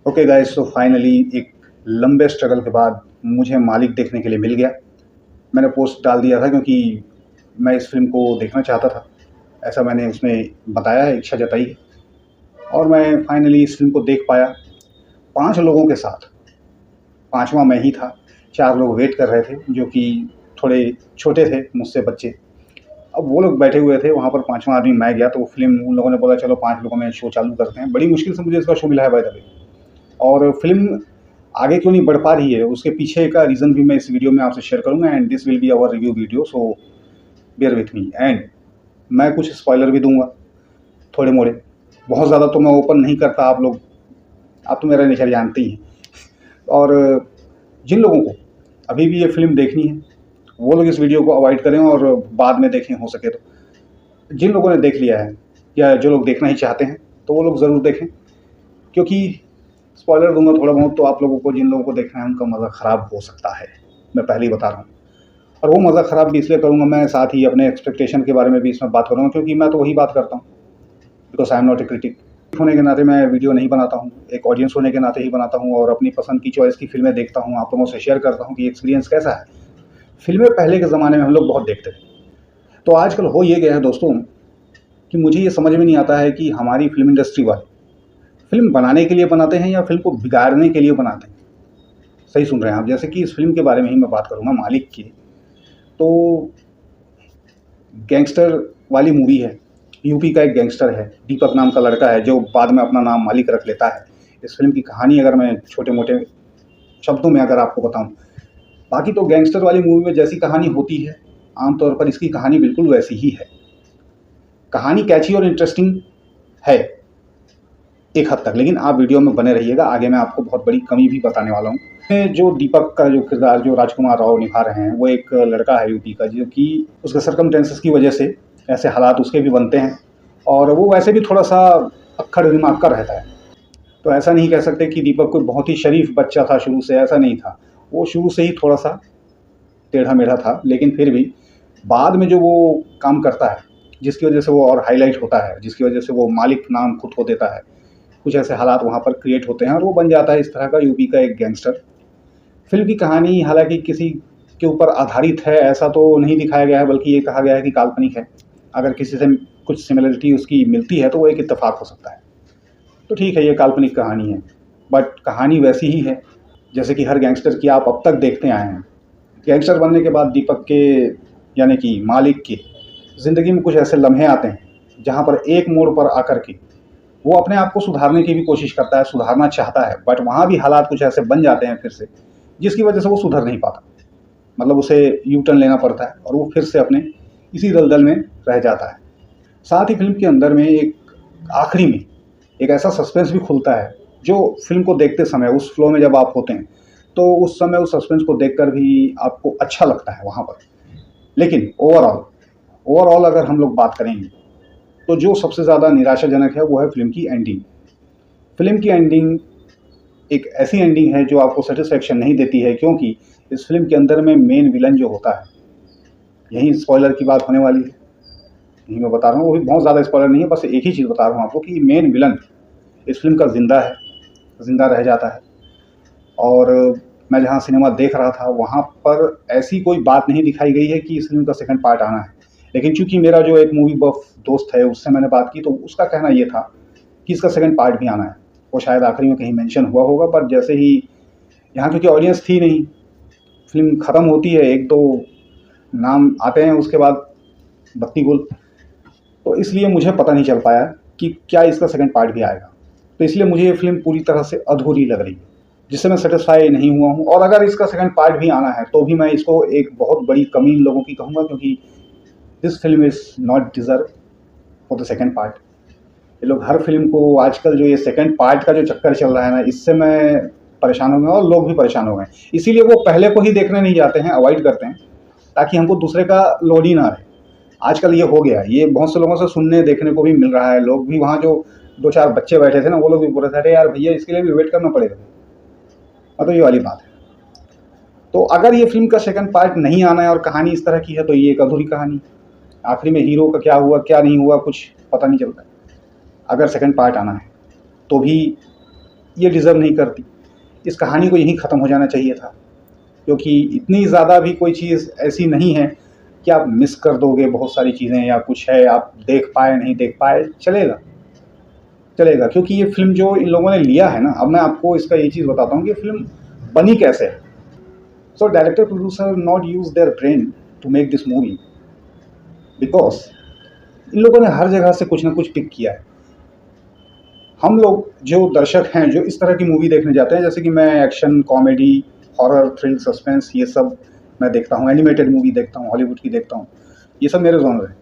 Okay guys, तो finally एक लंबे स्ट्रगल के बाद मुझे मालिक देखने के लिए मिल गया। मैंने पोस्ट डाल दिया था क्योंकि मैं इस फ़िल्म को देखना चाहता था। ऐसा मैंने उसमें बताया है, इच्छा जताई है और मैं फाइनली इस फ़िल्म को देख पाया 5 लोगों के साथ। 5वां मैं ही था। 4 लोग वेट कर रहे थे जो कि थोड़े छोटे थे मुझसे बच्चे। अब वो लोग बैठे हुए थे, वहाँ पर 5वां आदमी मैं गया, तो वो फ़िल्म उन लोगों ने बोला चलो 5 लोगों में शो चालू करते हैं। बड़ी मुश्किल से मुझे इसका शो मिला है बाय द वे। और फ़िल्म आगे क्यों नहीं बढ़ पा रही है, उसके पीछे का रीज़न भी मैं इस वीडियो में आपसे शेयर करूँगा and this will be our review video, so bear with me. And मैं कुछ स्पॉइलर भी दूँगा, थोड़े-मोड़े। बहुत ज़्यादा तो मैं ओपन नहीं करता, आप तो मेरा नेचर जानते ही हैं। और जिन लोगों को अभी भी ये फ़िल्म देखनी है, वो लोग इस वीडियो को अवॉइड करें और बाद में देखें हो सके तो। जिन लोगों ने देख लिया है या जो लोग देखना ही चाहते हैं, तो वो लोग ज़रूर देखें, क्योंकि स्पॉइलर दूँगा थोड़ा बहुत तो आप लोगों को, जिन लोगों को देखना है उनका मज़ा ख़राब हो सकता है, मैं पहले ही बता रहा हूँ। और वो मज़ा ख़राब भी इसलिए करूँगा मैं, साथ ही अपने एक्सपेक्टेशन के बारे में भी इसमें बात करूँगा, क्योंकि मैं तो वही बात करता हूँ, because I am not a critic होने के नाते मैं वीडियो नहीं बनाता हूँ, एक ऑडियंस होने के नाते ही बनाता हूँ और अपनी पसंद की चॉइस की फ़िल्में देखता हूँ, आप लोगों से शेयर करता हूँ कि एक्सपीरियंस कैसा है। फ़िल्में पहले के ज़माने में हम लोग बहुत देखते थे, तो आजकल हो ये गया है दोस्तों कि मुझे ये समझ में नहीं आता है कि हमारी फ़िल्म इंडस्ट्री वाले फ़िल्म बनाने के लिए बनाते हैं या फ़िल्म को बिगाड़ने के लिए बनाते हैं। सही सुन रहे हैं आप, जैसे कि इस फ़िल्म के बारे में ही मैं बात करूँगा, मालिक की। तो गैंगस्टर वाली मूवी है, यूपी का एक गैंगस्टर है, दीपक नाम का लड़का है जो बाद में अपना नाम मालिक रख लेता है। इस फ़िल्म की कहानी अगर मैं छोटे-मोटे शब्दों में अगर आपको बताऊँ, बाकी तो गैंगस्टर वाली मूवी में जैसी कहानी होती है, आम तौर पर इसकी कहानी बिल्कुल वैसी ही है। कहानी कैची और इंटरेस्टिंग है एक हद तक, लेकिन आप वीडियो में बने रहिएगा, आगे मैं आपको बहुत बड़ी कमी भी बताने वाला हूँ। जो दीपक का जो किरदार जो राजकुमार राव निभा रहे हैं, वो एक लड़का है यूपी का, जो कि उसके सर्कमस्टेंसेस की वजह से ऐसे हालात उसके भी बनते हैं और वो वैसे भी थोड़ा-सा अक्खड़ दिमाग का रहता है। तो ऐसा नहीं कह सकते कि दीपक कोई बहुत ही शरीफ बच्चा था शुरू से, ऐसा नहीं था। वो शुरू से ही थोड़ा-सा टेढ़ा-मेढ़ा था, लेकिन फिर भी बाद में जो वो काम करता है, जिसकी वजह से वो और हाइलाइट होता है, जिसकी वजह से वो मालिक नाम खुद को देता है। कुछ ऐसे हालात वहाँ पर क्रिएट होते हैं और वो बन जाता है इस तरह का यूपी का एक गैंगस्टर। फ़िल्म की कहानी हालाँकि किसी के ऊपर आधारित है ऐसा तो नहीं दिखाया गया है, बल्कि ये कहा गया है कि काल्पनिक है। अगर किसी से कुछ सिमिलरिटी उसकी मिलती है तो वो एक इत्तेफ़ाक हो सकता है। तो ठीक है, ये काल्पनिक कहानी है, बट कहानी वैसी ही है जैसे कि हर गैंगस्टर की आप अब तक देखते आए हैं। गैंगस्टर बनने के बाद दीपक के, यानी कि मालिक के ज़िंदगी में कुछ ऐसे लम्हे आते हैं जहाँ पर एक मोड़ पर आकर के वो अपने आप को सुधारने की भी कोशिश करता है, सुधारना चाहता है, बट वहाँ भी हालात कुछ ऐसे बन जाते हैं फिर से, जिसकी वजह से वो सुधर नहीं पाता। मतलब उसे यू टर्न लेना पड़ता है और वो फिर से अपने इसी दलदल में रह जाता है। साथ ही फ़िल्म के अंदर में एक आखिरी में एक ऐसा सस्पेंस भी खुलता है, जो फ़िल्म को देखते समय उस फ्लो में जब आप होते हैं, तो उस समय उस सस्पेंस को देखकर भी आपको अच्छा लगता है वहाँ पर। लेकिन ओवरऑल अगर हम लोग बात करेंगे, तो जो सबसे ज़्यादा निराशाजनक है वो है फ़िल्म की एंडिंग। फ़िल्म की एंडिंग एक ऐसी एंडिंग है जो आपको सैटिस्फैक्शन नहीं देती है, क्योंकि इस फ़िल्म के अंदर में मेन विलन जो होता है, यहीं स्पॉइलर की बात होने वाली है। यही मैं बता रहा हूँ, वो भी बहुत ज़्यादा स्पॉइलर नहीं है, बस एक ही चीज़ बता रहा हूँ आपको कि मेन विलन इस फ़िल्म का ज़िंदा है, ज़िंदा रह जाता है। और मैं जहाँ सिनेमा देख रहा था वहाँ पर ऐसी कोई बात नहीं दिखाई गई है कि इस फ़िल्म का सेकंड पार्ट आना है। लेकिन चूँकि मेरा जो एक मूवी बफ़ दोस्त है उससे मैंने बात की, तो उसका कहना ये था कि इसका सेकंड पार्ट भी आना है। वो शायद आखिरी में कहीं मेंशन हुआ होगा, पर जैसे ही यहाँ क्योंकि ऑडियंस थी नहीं, फ़िल्म ख़त्म होती है, 1-2 नाम आते हैं, उसके बाद बत्ती गुल। तो इसलिए मुझे पता नहीं चल पाया कि क्या इसका सेकंड पार्ट भी आएगा। तो इसलिए मुझे ये फ़िल्म पूरी तरह से अधूरी लग रही है, जिससे मैं सैटिस्फाई नहीं हुआ हूँ। और अगर इसका सेकंड पार्ट भी आना है, तो भी मैं इसको एक बहुत बड़ी कमी इन लोगों की कहूँगा, क्योंकि this film is not deserve for the second part. ये लोग हर फ़िल्म को आजकल जो ये सेकंड पार्ट का जो चक्कर चल रहा है ना, इससे मैं परेशान हो गया और लोग भी परेशान हो गए। इसीलिए वो पहले को ही देखने नहीं जाते हैं, अवॉइड करते हैं, ताकि हमको दूसरे का लोड ही ना रहे। आजकल ये हो गया है, ये बहुत से लोगों से सुनने देखने को भी मिल रहा है। लोग भी वहाँ जो 2-4 बच्चे बैठे थे ना, वो लोग भी बोल रहे थे, अरे यार भैया इसके लिए भी वेट करना पड़ेगा। हाँ, तो ये वाली बात है। तो अगर ये फ़िल्म का सेकंड पार्ट नहीं आना है और कहानी इस तरह की है, तो ये एक अधूरी कहानी। आखिरी में हीरो का क्या हुआ, क्या नहीं हुआ, कुछ पता नहीं चलता है। अगर सेकंड पार्ट आना है, तो भी ये डिज़र्व नहीं करती। इस कहानी को यहीं ख़त्म हो जाना चाहिए था, क्योंकि इतनी ज़्यादा भी कोई चीज़ ऐसी नहीं है कि आप मिस कर दोगे बहुत सारी चीज़ें, या कुछ है आप देख पाए नहीं देख पाए, चलेगा चलेगा। क्योंकि ये फ़िल्म जो इन लोगों ने लिया है ना, अब मैं आपको इसका ये चीज़ बताता हूँ कि फ़िल्म बनी कैसे है। So director producer not use their brain to make this movie, because इन लोगों ने हर जगह से कुछ ना कुछ पिक किया है। हम लोग जो दर्शक हैं, जो इस तरह की मूवी देखने जाते हैं, जैसे कि मैं action, comedy, horror, thrill, suspense, ये सब मैं देखता हूँ, एनिमेटेड मूवी देखता हूँ, हॉलीवुड की देखता हूँ, ये सब मेरे जॉनर हैं।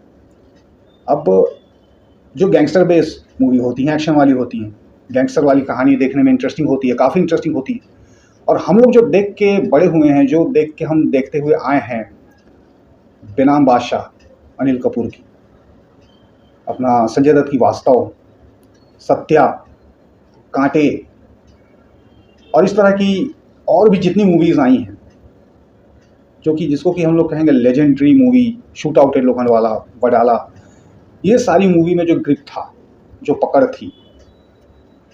अब जो गैंगस्टर बेस्ड मूवी होती हैं, एक्शन वाली होती हैं, गैंगस्टर वाली कहानी देखने में इंटरेस्टिंग होती है, काफ़ी इंटरेस्टिंग होती है। और हम लोग जो देख के बड़े हुए हैं, जो देख के हम देखते हुए आए हैं, बेनाम बादशाह अनिल कपूर की, अपना संजय दत्त की वास्तव, सत्या, कांटे, और इस तरह की और भी जितनी मूवीज़ आई हैं, जो कि जिसको कि हम लोग कहेंगे legendary movie, shoot out Lokhandwala, Wadala, ये सारी मूवी में जो ग्रिप था, जो पकड़ थी,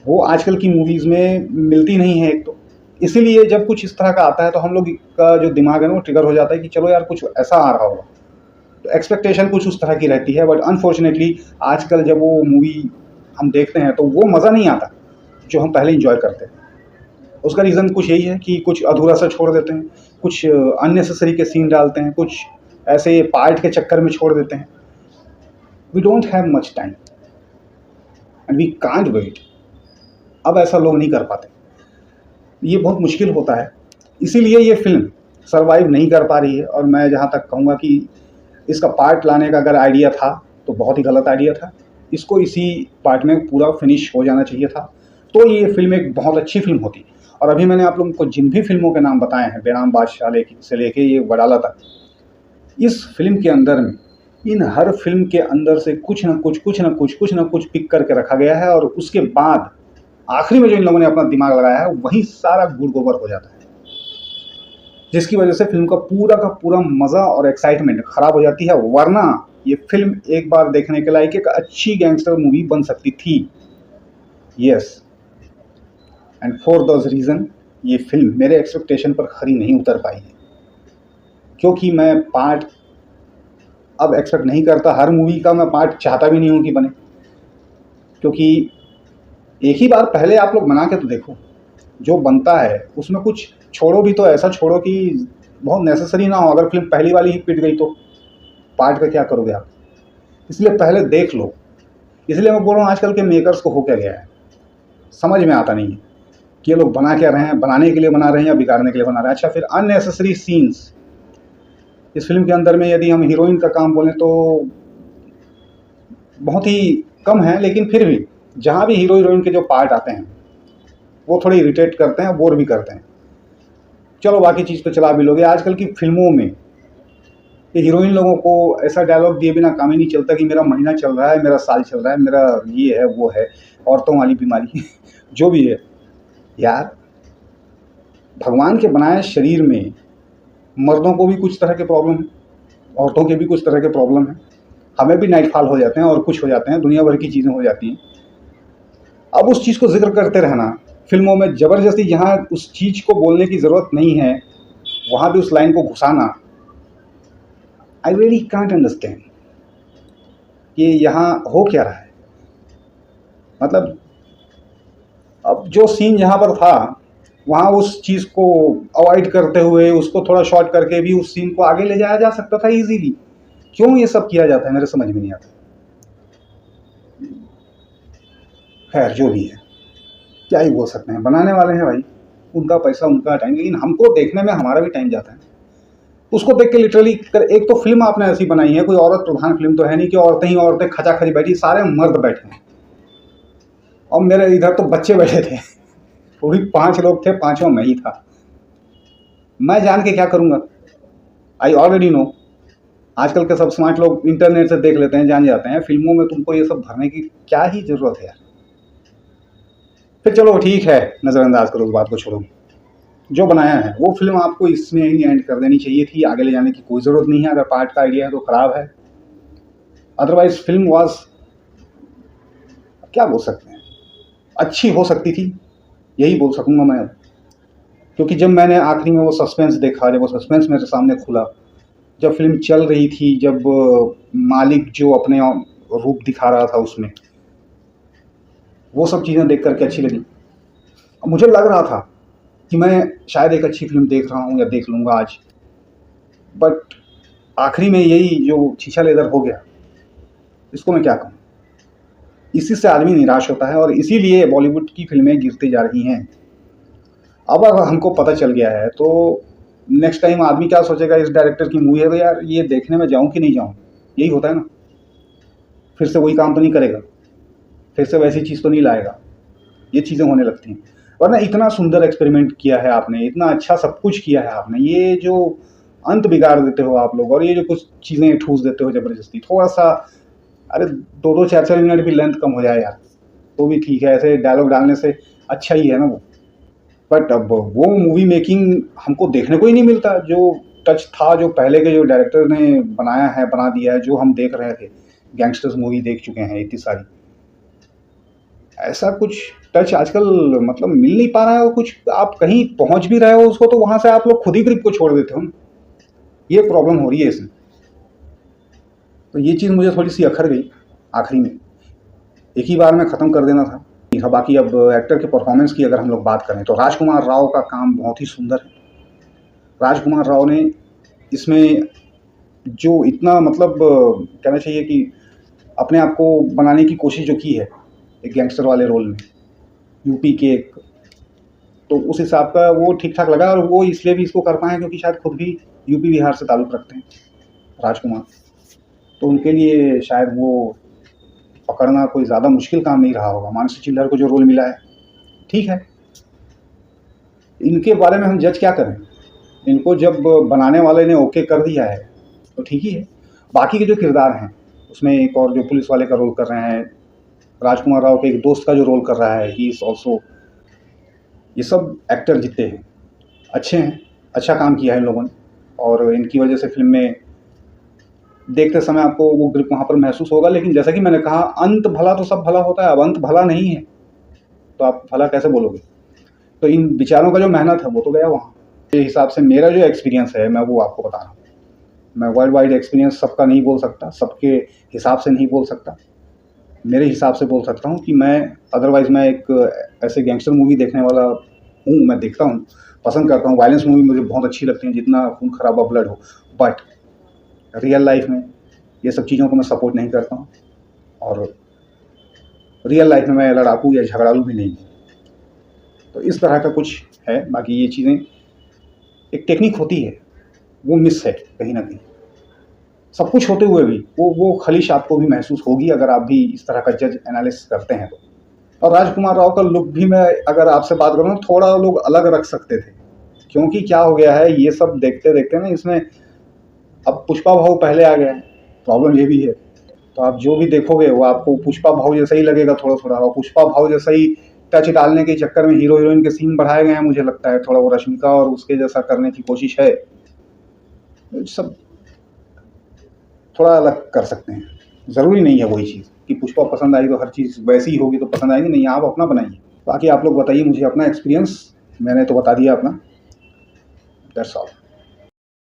वो आजकल की मूवीज़ में मिलती नहीं है एक तो। इसीलिए जब कुछ इस तरह का आता है तो हम लोग का जो दिमाग है ना, वो ट्रिगर हो जाता है कि चलो यार कुछ ऐसा आ रहा होगा, तो एक्सपेक्टेशन कुछ उस तरह की रहती है। बट अनफॉर्चुनेटली आजकल जब वो मूवी हम देखते हैं तो वो मज़ा नहीं आता जो हम पहले इंजॉय करते हैं। उसका रीज़न कुछ यही है कि कुछ अधूरा सा छोड़ देते हैं, कुछ अननेसेसरी के सीन डालते हैं, कुछ ऐसे पार्ट के चक्कर में छोड़ देते हैं। We don't have much time and we can't wait. अब ऐसा लोग नहीं कर पाते, ये बहुत मुश्किल होता है। इसीलिए ये फ़िल्म सर्वाइव नहीं कर पा रही है। और मैं जहाँ तक कहूँगा कि इसका पार्ट लाने का अगर आइडिया था तो बहुत ही गलत आइडिया था। इसको इसी पार्ट में पूरा फिनिश हो जाना चाहिए था, तो ये फ़िल्म एक बहुत अच्छी फ़िल्म होती। और अभी मैंने आप लोगों को जिन भी फ़िल्मों के नाम बताए हैं, बेनाम बादशाह से लेके ये वडाला तक, इस फ़िल्म के अंदर में, इन हर फ़िल्म के अंदर से कुछ न कुछ पिक करके रखा गया है। और उसके बाद आखिरी में जो इन लोगों ने अपना दिमाग लगाया है, वही सारा गुड़ गोबर हो जाता है, जिसकी वजह से फिल्म का पूरा मज़ा और एक्साइटमेंट खराब हो जाती है। वरना ये फिल्म एक बार देखने के लायक एक अच्छी गैंगस्टर मूवी बन सकती थी। Yes, and for those reason ये फिल्म मेरे एक्सपेक्टेशन पर खरी नहीं उतर पाई है, क्योंकि मैं पार्ट अब एक्सपेक्ट नहीं करता। हर मूवी का मैं पार्ट चाहता भी नहीं हूँ कि बने, क्योंकि एक ही बार पहले आप लोग बना के तो देखो, जो बनता है उसमें कुछ छोड़ो भी, तो ऐसा छोड़ो कि बहुत नेसेसरी ना हो। अगर फिल्म पहली वाली ही पिट गई तो पार्ट का क्या करोगे आप? इसलिए पहले देख लो। इसलिए मैं बोल रहा हूँ आजकल के मेकर्स को हो क्या गया है, समझ में आता नहीं है कि ये लोग बना क्या रहे हैं, बनाने के लिए बना रहे हैं या बिगाड़ने के लिए बना रहे हैं। अच्छा, फिर अननेसेसरी सीन्स इस फिल्म के अंदर में, यदि हम हीरोइन का काम बोलें तो बहुत ही कम है, लेकिन फिर भी जहाँ भी हीरोइन के जो पार्ट आते हैं वो थोड़े इरिटेट करते हैं, बोर भी करते हैं। चलो बाकी चीज़ तो चला भी लोगे। आजकल की फिल्मों में ये हीरोइन लोगों को ऐसा डायलॉग दिए बिना काम ही नहीं चलता कि मेरा महीना चल रहा है, मेरा साल चल रहा है, मेरा ये है वो है, औरतों वाली बीमारी जो भी है। यार, भगवान के बनाए शरीर में मर्दों को भी कुछ तरह के प्रॉब्लम है, औरतों के भी कुछ तरह के प्रॉब्लम है, हमें भी नाइट फॉल हो जाते हैं और कुछ हो जाते हैं, दुनिया भर की चीज़ें हो जाती हैं। अब उस चीज़ को जिक्र करते रहना फिल्मों में, ज़बरदस्ती जहाँ उस चीज़ को बोलने की ज़रूरत नहीं है वहाँ भी उस लाइन को घुसाना, आई रियली कांट अंडरस्टैंड कि यहाँ हो क्या रहा है। मतलब अब जो सीन जहाँ पर था वहाँ उस चीज़ को अवॉइड करते हुए, उसको थोड़ा शॉर्ट करके भी उस सीन को आगे ले जाया जा सकता था इजीली। क्यों ये सब किया जाता है मेरे समझ में नहीं आता। खैर जो भी है, क्या ही बोल सकते हैं, बनाने वाले हैं भाई, उनका पैसा उनका टाइम, लेकिन हमको देखने में हमारा भी टाइम जाता है। उसको देख के लिटरली एक तो फिल्म आपने ऐसी बनाई है, कोई औरत प्रधान फिल्म तो है नहीं कि औरतें ही औरतें खचाखच बैठी, सारे मर्द बैठे हैं। और मेरे इधर तो बच्चे बैठे थे, वो भी 5 लोग थे, 5वां मैं ही था। मैं जान के क्या करूँगा? I already know. आजकल के सब स्मार्ट लोग इंटरनेट से देख लेते हैं, जान जाते हैं। फिल्मों में तुमको ये सब भरने की क्या ही ज़रूरत है यार। फिर चलो ठीक है, नज़रअंदाज करो, उस बात को छोड़ो। जो बनाया है वो फिल्म आपको इसमें ही एंड कर देनी चाहिए थी, आगे ले जाने की कोई ज़रूरत नहीं है। अगर पार्ट का आइडिया है तो ख़राब है, अदरवाइज फिल्म वाज, क्या बोल सकते हैं, अच्छी हो सकती थी, यही बोल सकूँगा मैं अब। क्योंकि जब मैंने आखिरी में वो सस्पेंस देखा, जब वो सस्पेंस मेरे सामने खुला, जब फ़िल्म चल रही थी, जब मालिक जो अपने रूप दिखा रहा था उसमें, वो सब चीज़ें देख कर के अच्छी लगी। मुझे लग रहा था कि मैं शायद एक अच्छी फ़िल्म देख रहा हूँ या देख लूँगा आज, बट आखिरी में यही जो छीछा लेदर हो गया, इसको मैं क्या कहूँ? इसी से आदमी निराश होता है और इसीलिए बॉलीवुड की फ़िल्में गिरती जा रही हैं। अब अगर हमको पता चल गया है तो नेक्स्ट टाइम आदमी क्या सोचेगा, इस डायरेक्टर की मूवी है तो यार ये देखने में जाऊँ कि नहीं जाऊँ? यही होता है ना। फिर से वही काम तो नहीं करेगा, फिर से वैसी चीज़ तो नहीं लाएगा। ये चीज़ें होने लगती हैं। वरना इतना सुंदर एक्सपेरिमेंट किया है आपने, इतना अच्छा सब कुछ किया है आपने, ये जो अंत बिगाड़ देते हो आप लोग और ये जो कुछ चीज़ें ठूस देते हो ज़बरदस्ती, थोड़ा-सा अरे 2-2 4-4 मिनट भी लेंथ कम हो जाए यार, तो भी ठीक है। ऐसे डायलॉग डालने से अच्छा ही है ना वो। बट अब वो मूवी मेकिंग हमको देखने को ही नहीं मिलता, जो टच था, जो पहले के जो डायरेक्टर ने बनाया है, बना दिया है, जो हम देख रहे थे। गैंगस्टर्स मूवी देख चुके हैं इतनी सारी। ऐसा कुछ टच आजकल मतलब मिल नहीं पा रहा है और कुछ आप कहीं पहुँच भी रहे हो उसको तो वहाँ से आप लोग खुद ही ग्रिप को छोड़ देते हो ना। ये प्रॉब्लम हो रही है इसमें। तो ये चीज़ मुझे थोड़ी-सी अखर गई आखिरी में। एक ही बार में ख़त्म कर देना था। बाकी अब एक्टर के परफॉर्मेंस की अगर हम लोग बात करें तो राजकुमार राव का काम बहुत ही सुंदर है। राजकुमार राव ने इसमें जो इतना मतलब कहना चाहिए कि अपने आप को बनाने की कोशिश जो की है, एक गैंगस्टर वाले रोल में, यूपी के एक, तो उस हिसाब का वो ठीक-ठाक लगा और वो इसलिए भी इसको कर पाए हैं क्योंकि शायद खुद भी यूपी बिहार से ताल्लुक़ रखते हैं राजकुमार। तो उनके लिए शायद वो पकड़ना कोई ज़्यादा मुश्किल काम नहीं रहा होगा। मानसी चिल्लर को जो रोल मिला है, ठीक है। इनके बारे में हम जज क्या करें? इनको जब बनाने वाले ने ओके कर दिया है, तो ठीक ही है। बाकी के जो किरदार हैं, उसमें एक और जो पुलिस वाले का रोल कर रहे हैं, राजकुमार राव के एक दोस्त का जो रोल कर रहा है, ही इज़ ऑल्सो, ये सब एक्टर जितने हैं, अच्छे हैं, अच्छा काम किया है इन लोगों ने और इनकी वजह से फ़िल्म में देखते समय आपको वो ग्रिप वहाँ पर महसूस होगा। लेकिन जैसा कि मैंने कहा, अंत भला तो सब भला होता है, अब अंत भला नहीं है, तो आप भला कैसे बोलोगे? तो इन बेचारों का जो मेहनत है, वो तो गया वहाँ। मेरे हिसाब से मेरा जो एक्सपीरियंस है, मैं वो आपको बता रहा हूँ। मैं वर्ल्ड वाइड एक्सपीरियंस सबका नहीं बोल सकता, सबके हिसाब से नहीं बोल सकता। मेरे हिसाब से बोल सकता हूँ कि मैं अदरवाइज़ मैं एक ऐसे गैंगस्टर मूवी देखने वाला हूँ, मैं देखता हूँ, पसंद करता हूँ। वायलेंस मूवी मुझे बहुत अच्छी लगती हैं, जितना खून खराबा ब्लड हो। बट रियल लाइफ़ में ये सब चीज़ों को मैं सपोर्ट नहीं करता हूँ और रियल लाइफ़ में मैं लड़ाकू या झगड़ालू भी नहीं हूँ। तो इस तरह का कुछ है। बाकी ये चीज़ें एक टेक्निक होती है, वो मिस है कहीं न कहीं। सब कुछ होते हुए भी वो खलिश आपको भी महसूस होगी अगर आप भी इस तरह का जज एनालिसिस करते हैं तो। और राजकुमार राव का लुक भी मैं अगर आपसे बात करूँ तो थोड़ा लोग अलग रख सकते थे। क्योंकि क्या हो गया है, ये सब देखते-देखते ना इसमें अब पुष्पा भाऊ पहले आ गया है, प्रॉब्लम ये भी है। तो आप जो भी देखोगे वो आपको पुष्पा भाऊ जैसा ही लगेगा थोड़ा-थोड़ा और पुष्पा भाऊ जैसा ही टच डालने के चक्कर में हीरो-हीरोइन के सीन बढ़ाए गए हैं मुझे लगता है। थोड़ा वो रश्मिका और उसके जैसा करने की कोशिश है। सब थोड़ा अलग कर सकते हैं। ज़रूरी नहीं है वही चीज़ कि पुष्पा पसंद आई तो हर चीज़ वैसी ही होगी तो पसंद आएगी, नहीं, आप अपना बनाइए। बाकी आप लोग बताइए मुझे अपना एक्सपीरियंस, मैंने तो बता दिया अपना। That's all.